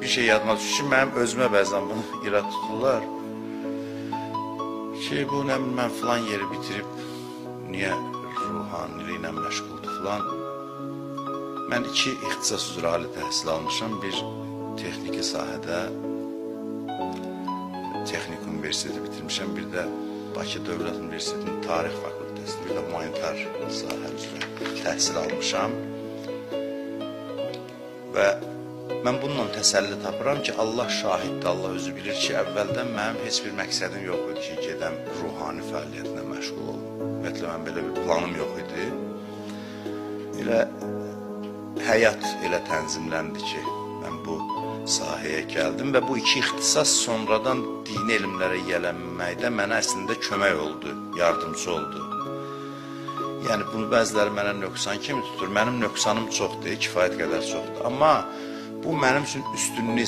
bir şey yadıma düşür ki, mənim özümə bəzən bunu irad tuturlar. Ki, bu nə bilim, mən filan yeri bitirib, niyə ruhaniliklə məşğuldur filan. Mən 2 ixtisas üzrə ali təhsil almışam. Bir texniki sahədə Texnik Universiteti bitirmişəm. Bir də Bakı Dövlət Universitetinin Tarix Fakültəsində, bir də humanitar sahə üzrə təhsil almışam. Və mən bununla təsəlli tapıram ki, Allah şahiddir, Allah özü bilir ki, əvvəldən mənim heç bir məqsədim yox idi ki, gedəm ruhani fəaliyyətlə məşğul olum. Ümumiyyətlə, mən belə bir planım yox idi. Elə həyat elə tənzimləndi ki, mən bu sahəyə gəldim və bu 2 ixtisas sonradan dini elmlərə yiyələnməkdə mənə əslində kömək oldu, yardımcı oldu. Yəni, bunu bəziləri mənə nöqsan kimi tutur. Mənim nöqsanım çoxdur, kifayət qədər çoxdur. Amma bu mənim üçün üstünlük